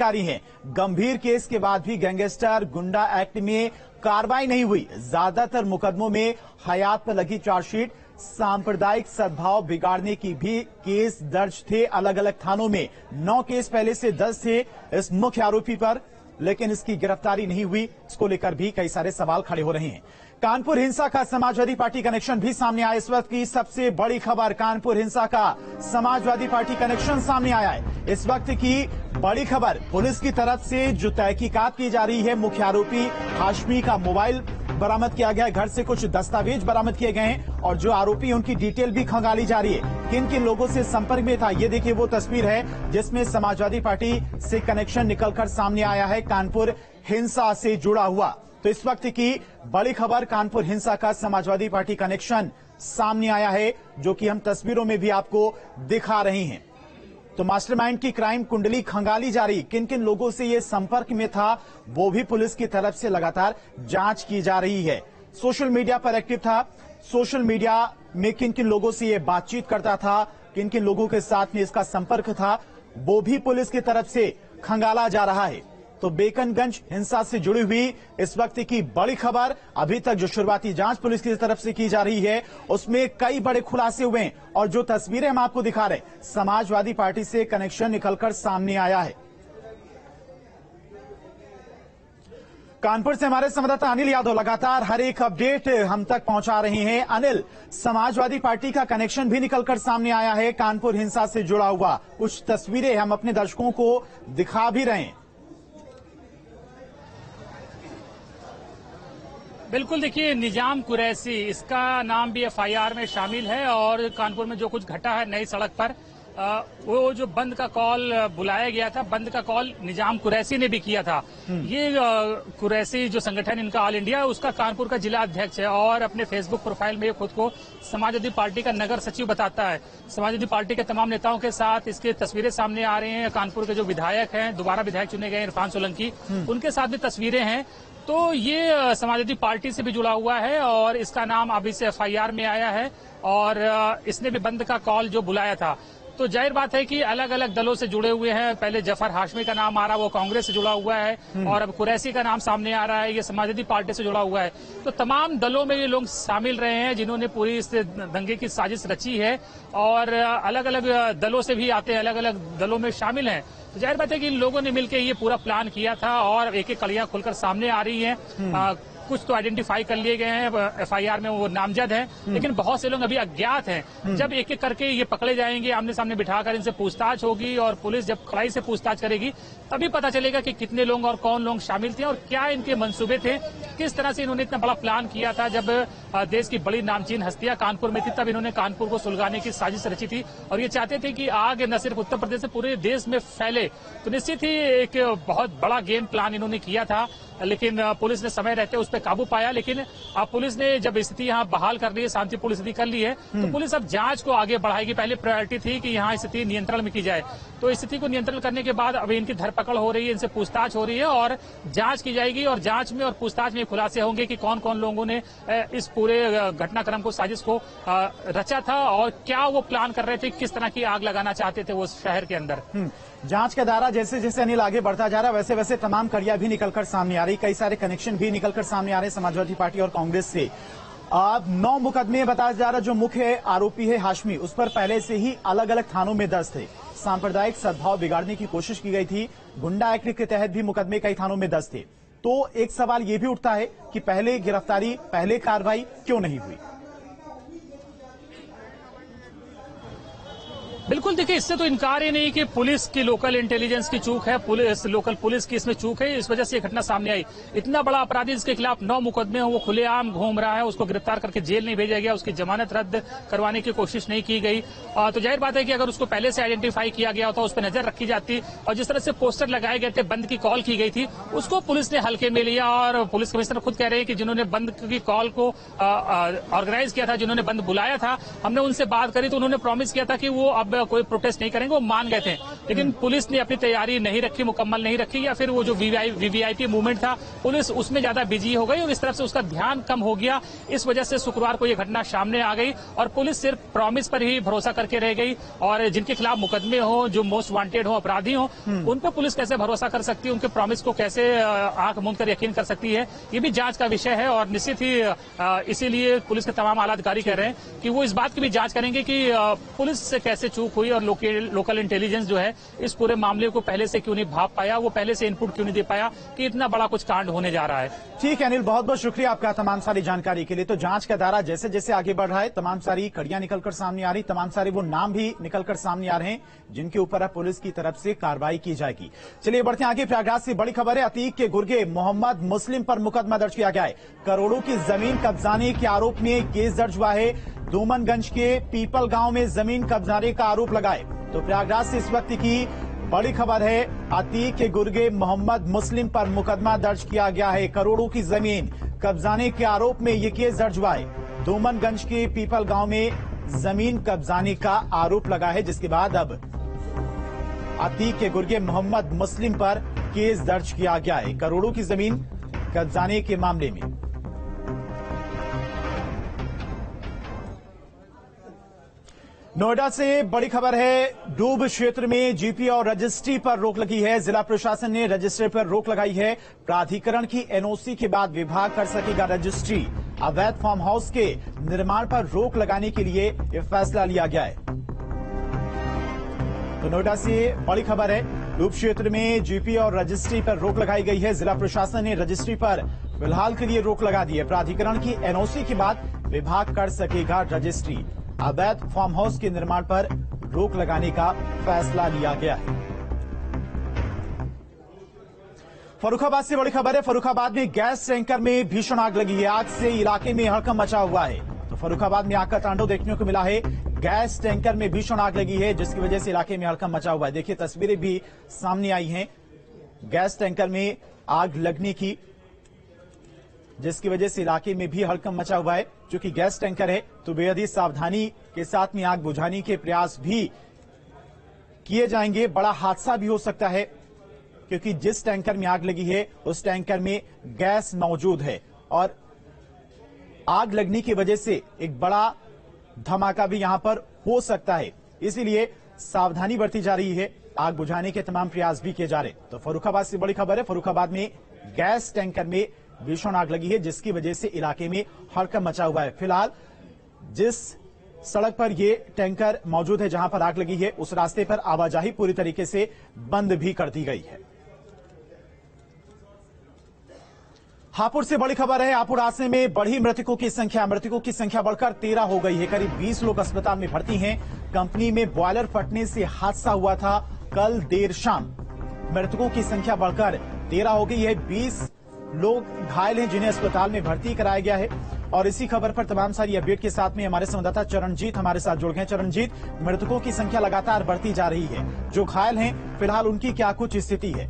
जारी हैं। गंभीर केस के बाद भी गैंगस्टर गुंडा एक्ट में कार्रवाई नहीं हुई। ज्यादातर मुकदमों में हयात पर लगी चार्जशीट। सांप्रदायिक सद्भाव बिगाड़ने की भी केस दर्ज थे अलग अलग थानों में। 9 केस पहले से दर्ज थे इस मुख्य आरोपी पर, लेकिन इसकी गिरफ्तारी नहीं हुई। इसको लेकर भी कई सारे सवाल खड़े हो रहे हैं। कानपुर हिंसा का समाजवादी पार्टी कनेक्शन भी सामने आया। इस वक्त की सबसे बड़ी खबर, कानपुर हिंसा का समाजवादी पार्टी कनेक्शन सामने आया है। इस वक्त की बड़ी खबर, पुलिस की तरफ से जो तहकीकात की जा रही है, मुख्य आरोपी हाशमी का मोबाइल बरामद किया गया है, घर से कुछ दस्तावेज बरामद किए गए हैं और जो आरोपी उनकी डिटेल भी खंगाली जा रही है। किन किन लोगों से संपर्क में था, ये देखिए वो तस्वीर है जिसमें समाजवादी पार्टी से कनेक्शन निकलकर सामने आया है, कानपुर हिंसा से जुड़ा हुआ। तो इस वक्त की बड़ी खबर, कानपुर हिंसा का समाजवादी पार्टी कनेक्शन सामने आया है, जो कि हम तस्वीरों में भी आपको दिखा रहे हैं। तो मास्टरमाइंड की क्राइम कुंडली खंगाली जा रही, किन किन लोगों से ये संपर्क में था वो भी पुलिस की तरफ से लगातार जांच की जा रही है। सोशल मीडिया पर एक्टिव था, सोशल मीडिया में किन किन लोगों से ये बातचीत करता था, किन किन लोगों के साथ में इसका संपर्क था, वो भी पुलिस की तरफ से खंगाला जा रहा है। तो बेकनगंज हिंसा से जुड़ी हुई इस वक्त की बड़ी खबर, अभी तक जो शुरुआती जांच पुलिस की तरफ से की जा रही है उसमें कई बड़े खुलासे हुए हैं और जो तस्वीरें हम आपको दिखा रहे हैं, समाजवादी पार्टी से कनेक्शन निकलकर सामने आया है। कानपुर से हमारे संवाददाता अनिल यादव लगातार हर एक अपडेट हम तक पहुंचा रहे हैं। अनिल, समाजवादी पार्टी का कनेक्शन भी निकलकर सामने आया है कानपुर हिंसा से जुड़ा हुआ, कुछ तस्वीरें हम अपने दर्शकों को दिखा भी रहे हैं। बिल्कुल, देखिए निजाम कुरैशी, इसका नाम भी एफआईआर में शामिल है और कानपुर में जो कुछ घटा है नई सड़क पर, वो जो बंद का कॉल बुलाया गया था, बंद का कॉल निजाम कुरैशी ने भी किया था। ये कुरैशी जो संगठन इनका ऑल इंडिया, उसका कानपुर का जिला अध्यक्ष है और अपने फेसबुक प्रोफाइल में खुद को समाजवादी पार्टी का नगर सचिव बताता है। समाजवादी पार्टी के तमाम नेताओं के साथ इसके तस्वीरें सामने आ रही हैं। कानपुर के जो विधायक हैं, दोबारा विधायक चुने गए इरफान सोलंकी, उनके साथ भी तस्वीरें हैं। तो ये समाजवादी पार्टी से भी जुड़ा हुआ है और इसका नाम अभी से एफआईआर में आया है और इसने भी बंद का कॉल जो बुलाया था। तो जाहिर बात है कि अलग अलग दलों से जुड़े हुए हैं। पहले जफर हाशमी का नाम आ रहा, वो कांग्रेस से जुड़ा हुआ है और अब कुरैशी का नाम सामने आ रहा है, ये समाजवादी पार्टी से जुड़ा हुआ है। तो तमाम दलों में ये लोग शामिल रहे हैं जिन्होंने पूरी इस दंगे की साजिश रची है और अलग अलग दलों से भी आते हैं, अलग अलग दलों में शामिल हैं। तो जाहिर बात है कि इन लोगों ने मिलकर ये पूरा प्लान किया था और एक एक कड़ियां खुलकर सामने आ रही हैं। कुछ तो आइडेंटिफाई कर लिए गए हैं, एफआईआर में वो नामजद हैं, लेकिन बहुत से लोग अभी अज्ञात हैं। जब एक एक करके ये पकड़े जाएंगे, आमने सामने बिठाकर इनसे पूछताछ होगी और पुलिस जब कड़ाई से पूछताछ करेगी तभी पता चलेगा कि कितने लोग और कौन लोग शामिल थे और क्या इनके मंसूबे थे, किस तरह से इन्होंने इतना बड़ा प्लान किया था। जब देश की बड़ी नामचीन हस्तियां कानपुर में थी तब इन्होंने कानपुर को सुलगाने की साजिश रची थी और ये चाहते थे कि आग न सिर्फ उत्तर प्रदेश से पूरे देश में फैले। तो निश्चित ही एक बहुत बड़ा गेम प्लान इन्होंने किया था, लेकिन पुलिस ने समय रहते उस पर काबू पाया। लेकिन अब पुलिस ने जब स्थिति यहाँ बहाल कर ली है, शांतिपूर्ण स्थिति कर ली है, तो पुलिस अब जांच को आगे बढ़ाएगी। पहले प्रायोरिटी थी कि यहाँ स्थिति नियंत्रण में की जाए, तो स्थिति को नियंत्रण करने के बाद अब इनकी धरपकड़ हो रही है, इनसे पूछताछ हो रही है और जांच की जाएगी और जांच में और पूछताछ में खुलासे होंगे कि कौन कौन लोगों ने इस पूरे घटनाक्रम को, साजिश को रचा था और क्या वो प्लान कर रहे थे, किस तरह की आग लगाना चाहते थे वो शहर के अंदर। जांच का दायरा जैसे जैसे अनिल आगे बढ़ता जा रहा है वैसे वैसे तमाम कड़ियां भी निकलकर सामने आ रही, कई सारे कनेक्शन भी निकलकर सामने आ रहे हैं समाजवादी पार्टी और कांग्रेस से। अब 9 मुकदमे बताया जा रहा, जो मुख्य आरोपी है हाशमी, उस पर पहले से ही अलग अलग थानों में दर्ज थे। सांप्रदायिक सद्भाव बिगाड़ने की कोशिश की गई थी, गुंडा एक्ट के तहत भी मुकदमे कई थानों में दर्ज थे। तो एक सवाल यह भी उठता है कि पहले गिरफ्तारी, पहले कार्रवाई क्यों नहीं हुई? बिल्कुल, देखिए इससे तो इनकार ही नहीं कि पुलिस की, लोकल इंटेलिजेंस की चूक है, लोकल पुलिस की इसमें चूक है, इस वजह से ये घटना सामने आई। इतना बड़ा अपराधी जिसके खिलाफ 9 मुकदमे हो, वो खुलेआम घूम रहा है, उसको गिरफ्तार करके जेल नहीं भेजा गया, उसकी जमानत रद्द करवाने की कोशिश नहीं की गई। तो जाहिर बात है कि अगर उसको पहले से आइडेंटिफाई किया गया होता, उस पर नजर रखी जाती और जिस तरह से पोस्टर लगाए गए थे, बंद की कॉल की गई थी, उसको पुलिस ने हल्के में लिया। और पुलिस कमिश्नर खुद कह रहे हैं कि जिन्होंने बंद की कॉल को ऑर्गेनाइज किया था, जिन्होंने बंद बुलाया था, हमने उनसे बात करी तो उन्होंने प्रॉमिस किया था कि वो अब कोई प्रोटेस्ट नहीं करेंगे, वो मान गए थे। लेकिन पुलिस ने अपनी तैयारी नहीं रखी, मुकम्मल नहीं रखी, या फिर वो जो वीवीआईपी मूवमेंट था पुलिस उसमें ज्यादा बिजी हो गई और इस तरफ से उसका ध्यान कम हो गया। इस वजह से शुक्रवार को यह घटना सामने आ गई और पुलिस सिर्फ प्रॉमिस पर ही भरोसा करके रह गई। और जिनके खिलाफ मुकदमे हो, जो मोस्ट वांटेड हो, अपराधी हो, उन पर पुलिस कैसे भरोसा कर सकती है, उनके प्रॉमिस को कैसे आंख मूंद कर यकीन कर सकती है, ये भी जांच का विषय है। और निश्चित ही इसीलिए पुलिस के तमाम आला अधिकारी कह रहे हैं कि वो इस बात की भी जांच करेंगे कि पुलिस से कैसे चूक हुई और लोकल इंटेलिजेंस जो है इस पूरे मामले को पहले से क्यों नहीं भाप पाया, वो पहले से इनपुट क्यों नहीं दे पाया कि इतना बड़ा कुछ कांड होने जा रहा है। ठीक है अनिल, बहुत बहुत शुक्रिया आपका तमाम सारी जानकारी के लिए। तो जांच का दायरा जैसे जैसे आगे बढ़ रहा है, तमाम सारी कड़ियां निकलकर सामने आ रही, तमाम सारे वो नाम भी निकलकर सामने आ रहे हैं जिनके ऊपर अब पुलिस की तरफ से कार्रवाई की जाएगी। चलिए बढ़ते हैं आगे। प्रयागराज से बड़ी खबर है, अतीक के गुर्गे मोहम्मद मुस्लिम पर मुकदमा दर्ज किया गया है। करोड़ों की जमीन कब्जाने के आरोप में केस दर्ज हुआ है। दोमनगंज के पीपल गांव में जमीन कब्जाने का आरोप लगाए। तो प्रयागराज से इस वक्त की बड़ी खबर है, अतीक के गुर्गे मोहम्मद मुस्लिम पर मुकदमा दर्ज किया गया है। करोड़ों की जमीन कब्जाने के आरोप में यह केस दर्ज हुआ है। दोमनगंज के पीपल गांव में जमीन कब्जाने का आरोप लगा है, जिसके बाद अब अतीक के गुर्गे मोहम्मद मुस्लिम पर केस दर्ज किया गया है करोड़ों की जमीन कब्जाने के मामले में। नोएडा से बड़ी खबर है, डूब क्षेत्र में जीपी और रजिस्ट्री पर रोक लगी है। जिला प्रशासन ने रजिस्ट्री पर रोक लगाई है। प्राधिकरण की एनओसी के बाद विभाग कर सकेगा रजिस्ट्री। अवैध फार्म हाउस के निर्माण पर रोक लगाने के लिए यह फैसला लिया गया है। तो नोएडा से बड़ी खबर है, डूब क्षेत्र में जीपी और रजिस्ट्री पर रोक लगाई गई है। जिला प्रशासन ने रजिस्ट्री पर फिलहाल के लिए रोक लगा दी है। प्राधिकरण की एनओसी के बाद विभाग कर सकेगा रजिस्ट्री। अवैध फार्म हाउस के निर्माण पर रोक लगाने का फैसला लिया गया है। फर्रुखाबाद से बड़ी खबर है, फर्रुखाबाद में गैस टैंकर में भीषण आग लगी है। आग से इलाके में हड़कंप मचा हुआ है। तो फर्रुखाबाद में आग का तांडव देखने को मिला है। गैस टैंकर में भीषण आग लगी है, जिसकी वजह से इलाके में हड़कंप मचा हुआ है। देखिए तस्वीरें भी सामने आई हैं गैस टैंकर में आग लगने की, जिसकी वजह से इलाके में भी हड़कंप मचा हुआ है। क्योंकि गैस टैंकर है तो बेहद ही सावधानी के साथ में आग बुझाने के प्रयास भी किए जाएंगे। बड़ा हादसा भी हो सकता है, क्योंकि जिस टैंकर में आग लगी है उस टैंकर में गैस मौजूद है और आग लगने की वजह से एक बड़ा धमाका भी यहां पर हो सकता है। इसीलिए सावधानी बरती जा रही है, आग बुझाने के तमाम प्रयास भी किए जा रहे। तो फर्रुखाबाद से बड़ी खबर है, फर्रुखाबाद में गैस टैंकर में भीषण आग लगी है, जिसकी वजह से इलाके में हड़कंप मचा हुआ है। फिलहाल जिस सड़क पर यह टैंकर मौजूद है, जहां पर आग लगी है, उस रास्ते पर आवाजाही पूरी तरीके से बंद भी कर दी गई है। हापुड़ से बड़ी खबर है, हापुड़ हादसे में बढ़ी मृतकों की संख्या बढ़कर 13 हो गई है। करीब 20 लोग अस्पताल में भर्ती हैं। कंपनी में बॉयलर फटने से हादसा हुआ था कल देर शाम। मृतकों की संख्या बढ़कर 13 हो गई है। 20 लोग घायल हैं, जिन्हें अस्पताल में भर्ती कराया गया है। और इसी खबर पर तमाम सारी अपडेट के साथ में हमारे संवाददाता चरणजीत हमारे साथ जुड़ गए। चरणजीत, मृतकों की संख्या लगातार बढ़ती जा रही है, जो घायल हैं फिलहाल उनकी क्या कुछ स्थिति है?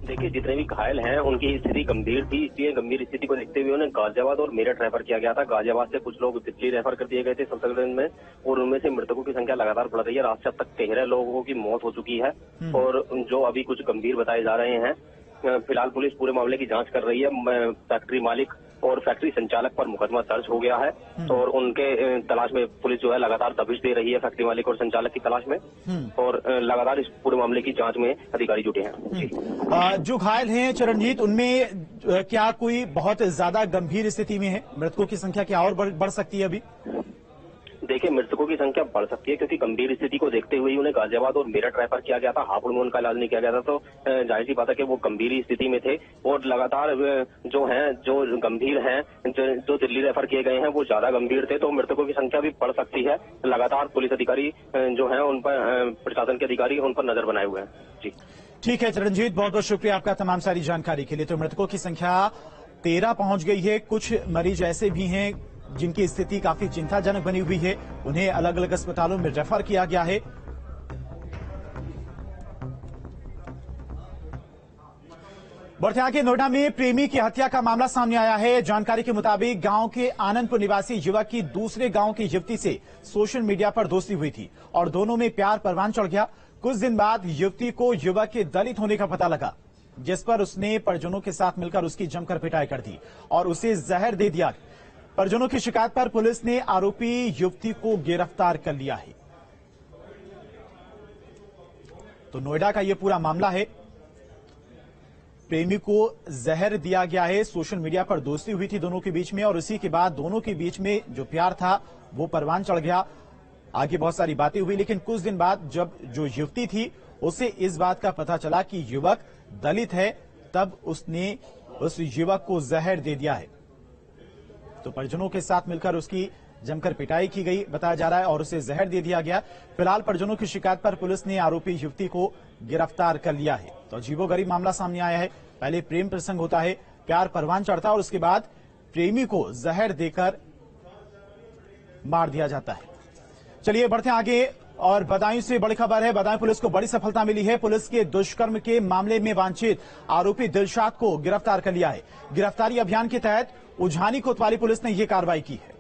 देखिए, जितने भी घायल हैं उनकी स्थिति गंभीर थी, इसलिए गंभीर स्थिति को देखते हुए उन्हें गाजियाबाद और मेरठ रेफर किया गया था। गाजियाबाद से कुछ लोग दिल्ली रेफर कर दिए गए थे सफदरजंग में, और उनमें से मृतकों की संख्या लगातार बढ़ रही है। रात से अब तक 13 लोगों की मौत हो चुकी है और जो अभी कुछ गंभीर बताए जा रहे हैं। फिलहाल पुलिस पूरे मामले की जांच कर रही है। फैक्ट्री मालिक और फैक्ट्री संचालक पर मुकदमा दर्ज हो गया है और उनके तलाश में पुलिस जो है लगातार दबिश दे रही है फैक्ट्री मालिक और संचालक की तलाश में, और लगातार इस पूरे मामले की जांच में अधिकारी जुटे हैं। जो घायल हैं चरणजीत, उनमें क्या कोई बहुत ज्यादा गंभीर स्थिति में है? मृतकों की संख्या क्या और बढ़ सकती है अभी? देखिए, मृतकों की संख्या बढ़ सकती है, क्योंकि गंभीर स्थिति को देखते हुए उन्हें गाजियाबाद और मेरठ रेफर किया गया था। हापुड़ में उनका इलाज नहीं किया गया था, तो जाहिर सी बात है कि वो गंभीर स्थिति में थे। और लगातार जो गंभीर हैं, जो दिल्ली रेफर किए गए हैं, वो ज्यादा गंभीर थे, तो मृतकों की संख्या भी बढ़ सकती है। लगातार पुलिस अधिकारी जो है उन पर, प्रशासन के अधिकारी उन पर नजर बनाए हुए हैं। जी ठीक है चरणजीत, बहुत बहुत शुक्रिया आपका तमाम सारी जानकारी के लिए। तो मृतकों की संख्या 13 पहुंच गई है। कुछ मरीज ऐसे भी हैं जिनकी स्थिति काफी चिंताजनक बनी हुई है, उन्हें अलग अलग अस्पतालों में रेफर किया गया है। बढ़ते आगे, नोएडा में प्रेमी की हत्या का मामला सामने आया है। जानकारी के मुताबिक गांव के आनंदपुर निवासी युवक की दूसरे गांव की युवती से सोशल मीडिया पर दोस्ती हुई थी और दोनों में प्यार परवान चढ़ गया। कुछ दिन बाद युवती को युवक के दलित होने का पता लगा, जिस पर उसने परिजनों के साथ मिलकर उसकी जमकर पिटाई कर दी और उसे जहर दे दिया। परिजनों की शिकायत पर पुलिस ने आरोपी युवती को गिरफ्तार कर लिया है। तो नोएडा का यह पूरा मामला है। प्रेमी को जहर दिया गया है। सोशल मीडिया पर दोस्ती हुई थी दोनों के बीच में और उसी के बाद दोनों के बीच में जो प्यार था वो परवान चढ़ गया। आगे बहुत सारी बातें हुई, लेकिन कुछ दिन बाद जब जो युवती थी उसे इस बात का पता चला कि युवक दलित है, तब उसने उस युवक को जहर दे दिया है। तो परिजनों के साथ मिलकर उसकी जमकर पिटाई की गई बताया जा रहा है और उसे जहर दे दिया गया। फिलहाल परिजनों की शिकायत पर पुलिस ने आरोपी युवती को गिरफ्तार कर लिया है। तो अजीबोगरीब मामला सामने आया है। पहले प्रेम प्रसंग होता है, प्यार परवान चढ़ता है और उसके बाद प्रेमी को जहर देकर मार दिया जाता है। चलिए बढ़ते हैं आगे और बदायूं से बड़ी खबर है। बदायूं पुलिस को बड़ी सफलता मिली है। पुलिस के दुष्कर्म के मामले में वांछित आरोपी दिलशाद को गिरफ्तार कर लिया है। गिरफ्तारी अभियान के तहत उझानी कोतवाली पुलिस ने यह कार्रवाई की है।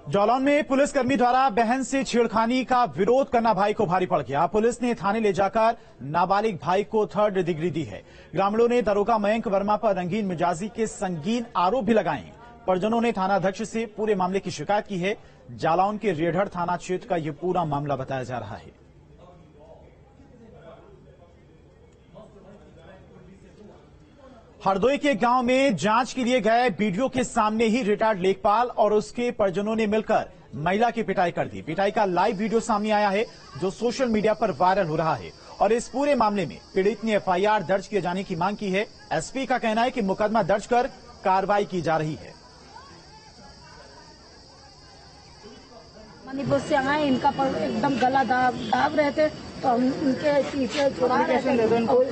जालौन में पुलिसकर्मी द्वारा बहन से छेड़खानी का विरोध करना भाई को भारी पड़ गया। पुलिस ने थाने ले जाकर नाबालिग भाई को 3rd डिग्री दी है। ग्रामीणों ने दरोगा मयंक वर्मा पर रंगीन मिजाजी के संगीन आरोप भी लगाए हैं। परिजनों ने थानाध्यक्ष से पूरे मामले की शिकायत की है। जालौन के रेढ़ड़ थाना क्षेत्र का यह पूरा मामला बताया जा रहा है। हरदोई के गांव में जांच के लिए गए बीडीओ के सामने ही रिटायर्ड लेखपाल और उसके परिजनों ने मिलकर महिला की पिटाई कर दी। पिटाई का लाइव वीडियो सामने आया है जो सोशल मीडिया पर वायरल हो रहा है और इस पूरे मामले में पीड़ित ने एफआईआर दर्ज किए जाने की मांग की है। एसपी का कहना है कि मुकदमा दर्ज कर कार्रवाई की जा रही है। मणिपुर से आए, इनका एकदम गला दाब रहे थे तो हम उनके पीछे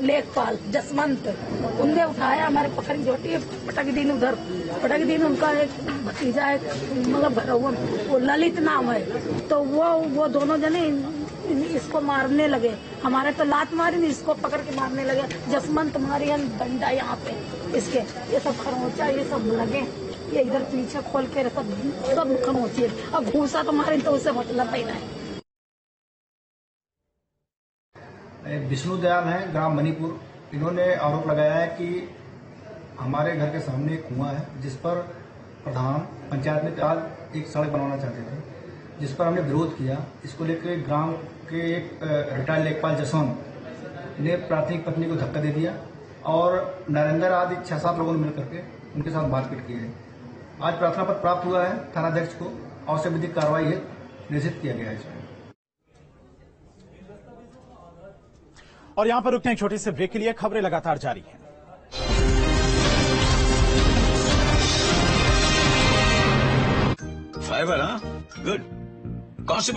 लेखपाल जसवंत उनने उठाया, हमारे पकड़ जोटी पटक दिन उधर पटक दिन। उनका एक भतीजा है, मतलब घर वो ललित नाम है, तो वो दोनों जने इसको मारने लगे। हमारे तो लात मारी नहीं, इसको पकड़ के मारने लगे। जसवंत मारी डंडा यहाँ पे इसके, ये सब खरोचा ये सब लगे, ये इधर पीछे खोल के सब खमोची है। अब घूसा तो मारे तो उससे मतलब ही नहीं। विष्णु दयाल हैं, ग्राम मणिपुर। इन्होंने आरोप लगाया है कि हमारे घर के सामने एक कुआं है जिस पर प्रधान पंचायत में आज एक सड़क बनवाना चाहते थे, जिस पर हमने विरोध किया। इसको लेकर ग्राम के एक रिटायर्ड लेखपाल जसवंत ने प्राथमिक पत्नी को धक्का दे दिया और नरेंद्र आदि 6-7 लोगों ने मिलकर के उनके साथ मारपीट की है। आज प्रार्थना पत्र प्राप्त हुआ है थानाध्यक्ष को और से विधिक कार्रवाई है निश्चित किया गया है इसमें। और यहां पर रुकते हैं एक छोटे से ब्रेक के लिए। खबरें लगातार जारी हैं। फाइबर, हाँ, गुड। कौन सी